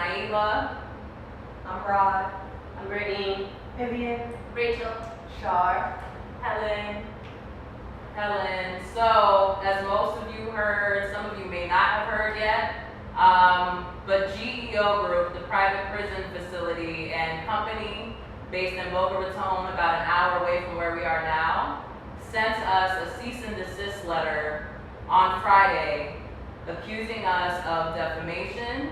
Naila. I'm Rod. I'm Brittany. Vivian. Rachel. Shar. Helen. So, as most of you heard, some of you may not have heard yet, but GEO Group, the private prison facility and company based in Boca Raton, about an hour away from where we are now, sent us a cease and desist letter on Friday accusing us of defamation,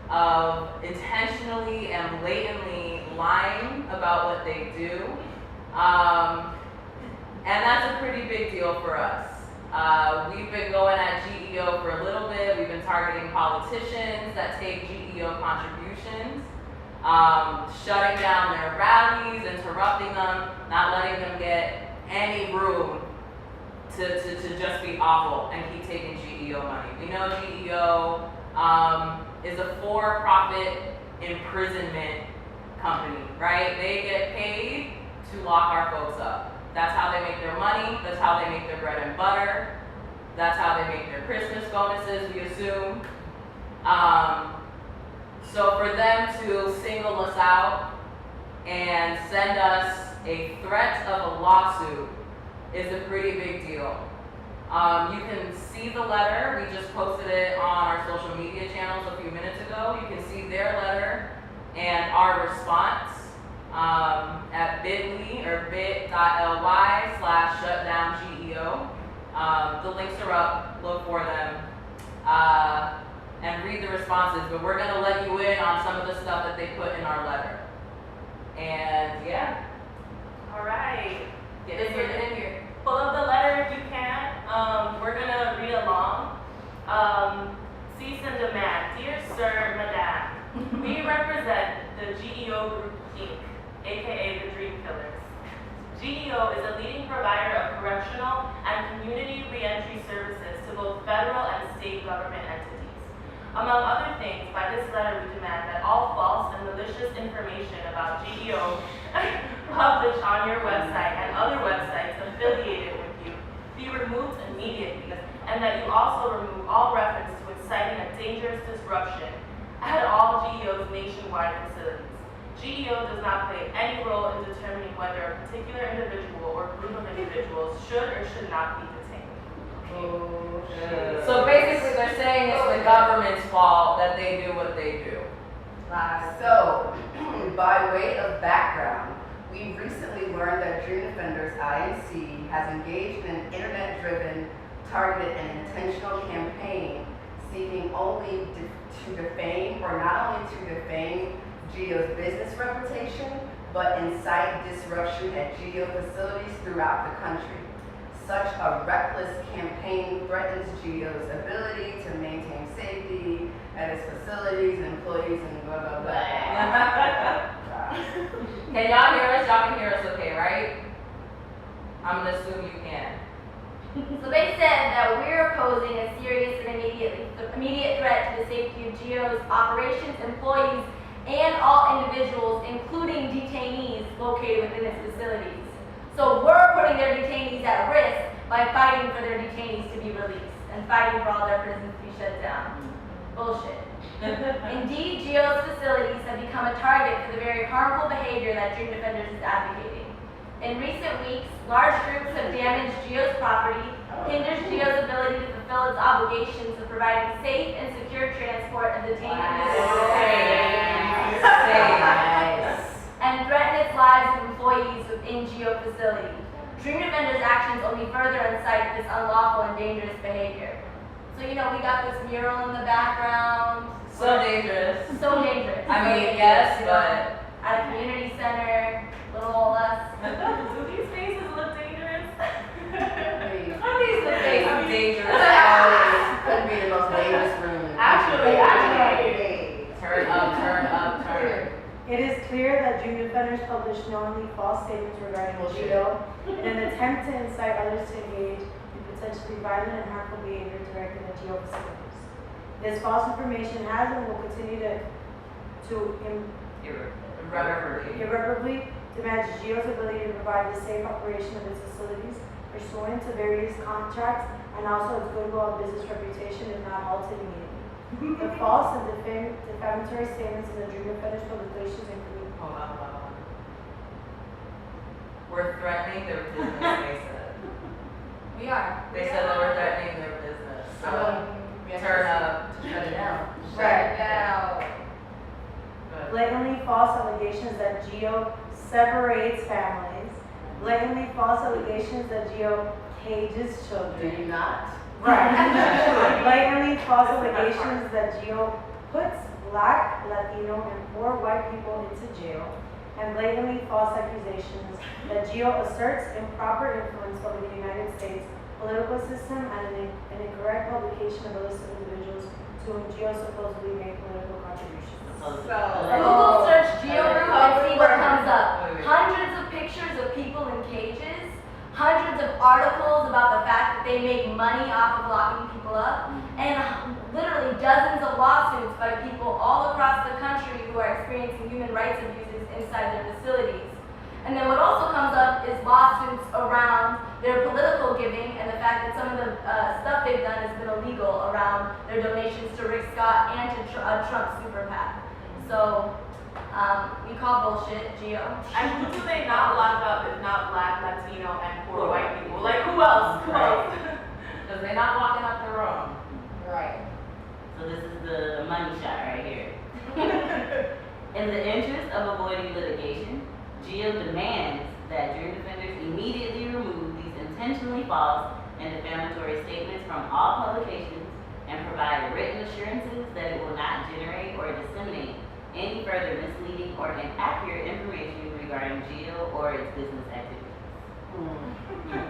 of intentionally and blatantly lying about what they do. And that's a pretty big deal for us. We've been going at GEO for a little bit. We've been targeting politicians that take GEO contributions, shutting down their rallies, interrupting them, not letting them get any room to just be awful and keep taking GEO money. We know GEO is a for-profit imprisonment company, right? They get paid to lock our folks up. That's how they make their money. That's how they make their bread and butter. That's how they make their Christmas bonuses, we assume. So for them to single us out and send us a threat of a lawsuit is a pretty big deal. You can see the letter. We just posted it on our social media channels a few minutes ago. You can see their letter and our response at bit.ly or bit.ly/shutdowngeo. The links are up, look for them, and read the responses, but we're gonna let you in on some of the stuff that they put in our letter. And yeah. All right. Get in here. Pull up the letter if you can. We're gonna read along. Cease and demand. Dear Sir, Madam, we represent the GEO Group Inc., aka the Dream Killers. GEO is a leading provider of correctional and community reentry services to both federal and state government entities. Among other things, by this letter we demand that all false and malicious information about GEO published on your website and other websites affiliated with you be removed immediately, and that you also remove all reference to inciting a dangerous disruption at all GEO's nationwide facilities. GEO does not play any role in determining whether a particular individual or group of individuals should or should not be detained. So basically they're saying it's the government's fault that they do what they do. So, by way of background, we recently learned that Dream Defenders INC has engaged in an internet-driven, targeted, and intentional campaign seeking only to defame, or not only to defame GEO's business reputation, but incite disruption at GEO facilities throughout the country. Such a reckless campaign threatens GEO's ability to maintain safety at its facilities, employees, and blah, blah, blah. Can y'all hear us? Y'all can hear us okay, right? I'm gonna assume you can. So they said that we're posing a serious and immediate threat to the safety of GEO's operations, employees, and all individuals, including detainees located within its facilities. So we're putting their detainees at risk by fighting for their detainees to be released and fighting for all their prisons to be shut down. Bullshit. Indeed, GEO's facilities have become a target for the very harmful behavior that Dream Defenders is advocating. In recent weeks, large groups have damaged GEO's property, hinders GEO's ability to fulfill its obligations of providing safe and secure transport of detained individuals, and threaten its lives of employees within GEO facilities. Dream Defenders' actions only further incite this unlawful and dangerous behavior. So, we got this mural in the background. So dangerous. So dangerous. I mean, yes, but at a community center, little old us. Do these faces look dangerous? are these the face of dangerous? Could be the most dangerous room. Actually. Turn up. It is clear that Dream Defenders published knowingly false statements regarding GEO in an attempt to incite others to engage in potentially violent and harmful behavior directed at GEO facilities. This false information has and will continue to irreparably damage GEO's ability to provide the safe operation of its facilities pursuant to various contracts, and also its goodwill and business reputation if not halted immediately. The false and defamatory statements in the Dream Defenders publications include. Hold on. We're threatening their business, they said. We are. They said that we're threatening their business. So turn up to shut it down. Shut it down. Good. Blatantly false allegations that GEO separates families. Blatantly false allegations that GEO cages Do children. you not? Right. Blatantly false allegations that GEO puts Black, Latino, and poor white people into jail. And blatantly false accusations that GEO asserts improper influence over the United States political system and an incorrect publication of a list of individuals to whom GEO supposedly made political contributions. Google search GEO Group and see what comes up. Wait. Hundreds of pictures of people in cages, hundreds of articles about the fact that they make money off of locking people up, and literally dozens of lawsuits by people all across the country who are experiencing human rights abuses inside their facilities. And then what also comes up is lawsuits around their political giving and the fact that some of the stuff they've done has been illegal around their donations to Rick Scott and to Trump super PAC. So we call bullshit GEO. And who do they not lock up if not Black, Latino, and poor white people? Like who else? Who else? Because they're not locking up their own. Right. So this is the money shot right here. In the interest of avoiding litigation, GEO demands that Dream Defenders immediately remove these intentionally false and defamatory statements from all publications and provide written assurances that it will not generate or disseminate any further misleading or inaccurate information regarding GEO or its business activities.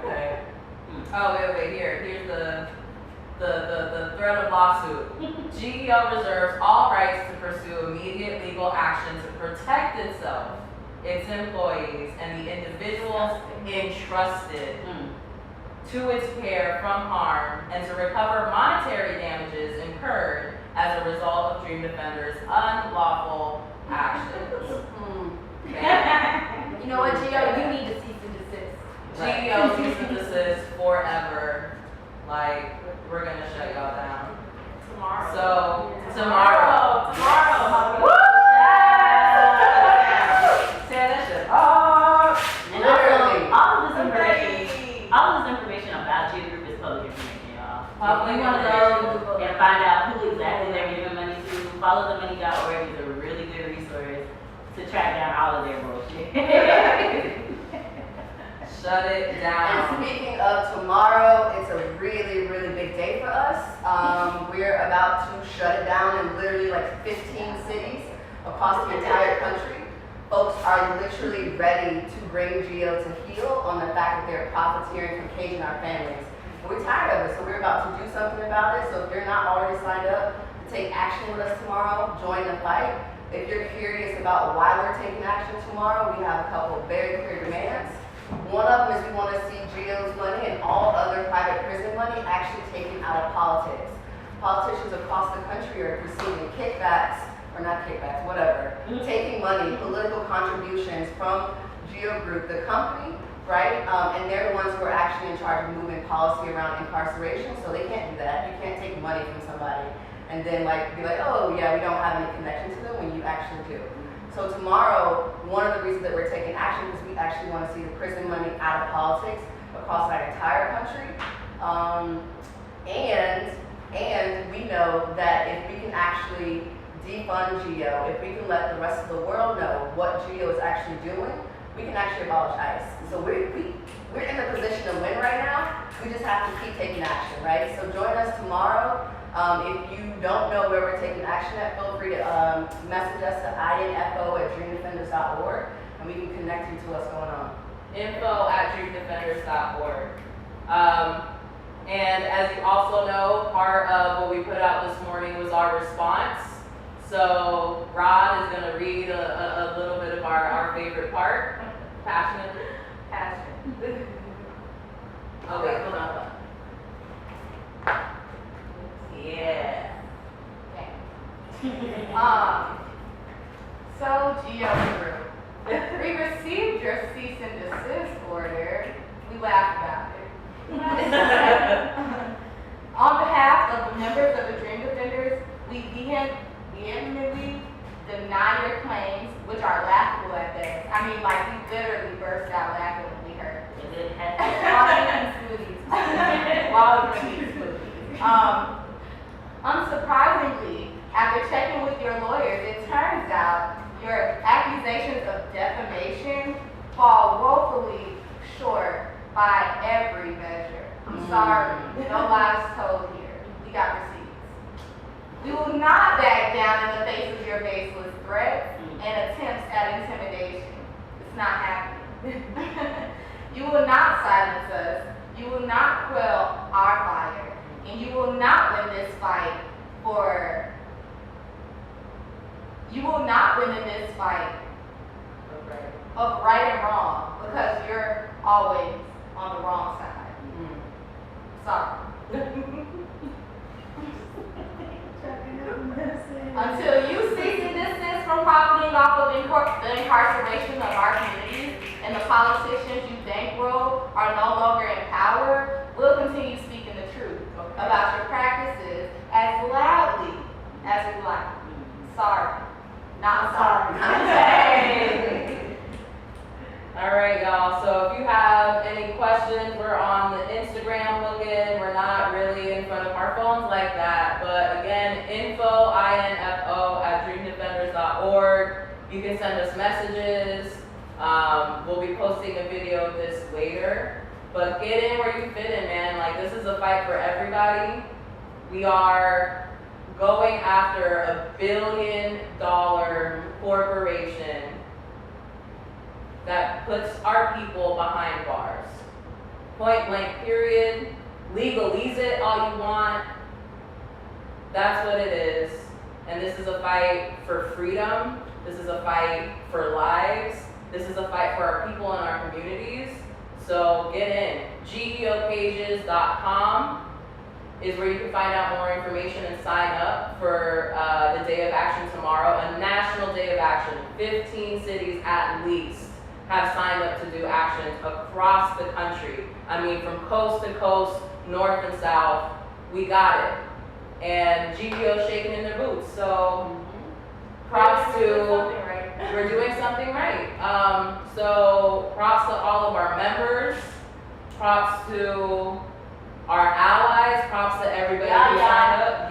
Okay. Oh, wait, here's the threat of lawsuit. GEO reserves all rights to pursue immediate legal action to protect itself, its employees, and the individuals entrusted to its care from harm, and to recover monetary damages incurred as a result of Dream Defenders' unlawful actions. Okay? You know what, GEO? You need to cease and desist. GEO cease and desist forever. Like, we're gonna shut y'all down. Tomorrow. So, tomorrow. Tomorrow. Woo! Tear that shit up. And Literally. also, all of this information about GEO Group is public information, y'all. Public If you want to go and find out who exactly they're giving money to, followthemoney.org is a really good resource to track down all of their bullshit. Shut it And down. speaking of tomorrow, it's a really, really big day for us. We're about to shut it down in literally like 15 cities across the entire country. Folks are literally ready to bring GEO to heel on the fact that they're profiteering from caging our families. And we're tired of it, so we're about to do something about it. So if you're not already signed up to take action with us tomorrow, join the fight. If you're curious about why we're taking action tomorrow, we have a couple of very clear demands. One of them is we want to see GEO's money and all other private prison money actually taken out of politics. Politicians across the country are receiving kickbacks, or not kickbacks, whatever, taking money, political contributions from GEO Group, the company, right? And they're the ones who are actually in charge of moving policy around incarceration, so they can't do that. You can't take money from somebody and then like be like, oh yeah, we don't have any connection to them when you actually do. So tomorrow, one of the reasons that we're taking action is we actually want to see the prison money out of politics across our entire country. And we know that if we can actually defund GEO, if we can let the rest of the world know what GEO is actually doing, we can actually abolish ICE. So we're in a position to win right now. We just have to keep taking action, right? So join us tomorrow. If you don't know where we're taking action at, feel free to message us at info@dreamdefenders.org, and we can connect you to what's going on. info@dreamdefenders.org. And as you also know, part of what we put out this morning was our response. So Rod is going to read a little bit of our favorite part. Passionately? Passion. Oh wait, hold on. Yeah. So GEO Group, we received your cease and desist order. We laughed about it. On behalf of the members of the Dream Defenders, we After checking with your lawyers, it turns out your accusations of defamation fall woefully short by every measure. I'm sorry, no lies told here. We got receipts. We will not back down in the face of your baseless threats and attempts at intimidation. It's not happening. You will not silence us. You will not quell our fire. And you will not win this fight you will not win in this fight of right and wrong because you're always on the wrong side. Sorry. Until you cease and desist from profiting off of the incarceration of our communities and the politicians you bankroll are no longer in power, we'll continue speaking the truth about your practices as loudly as we like. Sorry. Not sorry. All right, y'all. So if you have any questions, we're on the Instagram looking. We're not really in front of our phones like that. But again, info at dreamdefenders.org. You can send us messages. We'll be posting a video of this later. But get in where you fit in, man. Like, this is a fight for everybody. We are going after $1 billion corporation that puts our people behind bars. Point blank, period. Legalize it all you want. That's what it is. And this is a fight for freedom. This is a fight for lives. This is a fight for our people and our communities. So get in. GEOpages.com is where you can find out more information and sign up for the Day of Action tomorrow, a national day of action. 15 cities at least have signed up to do actions across the country. I mean, from coast to coast, north and south, we got it. And GEO's shaking in their boots. So props to, we're doing something right. So props to all of our members, props to our allies, props to everybody who signed up.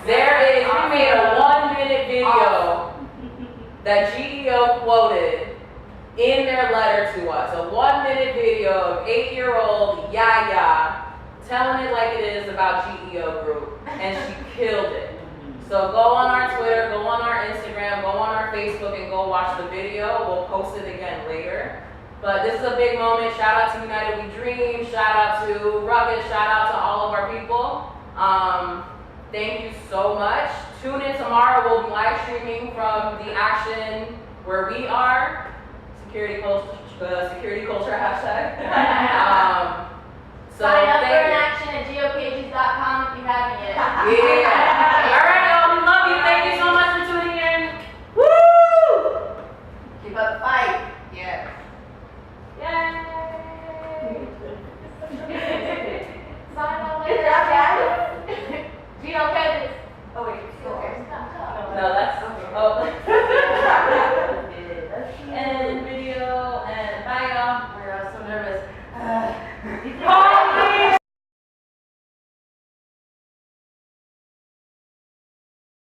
There is, we made a 1-minute video that GEO quoted in their letter to us. A 1-minute video of 8-year-old Yaya telling it like it is about GEO Group, and she killed it. So go on our Twitter, go on our Instagram, go on our Facebook, and go watch the video. We'll post it again later. But this is a big moment. Shout out to United We Dream. Shout out to Rugged. Shout out to all of our people. Thank you so much. Tune in tomorrow. We'll be live streaming from the action where we are. Security culture hashtag. So Sign up for an thank you. action.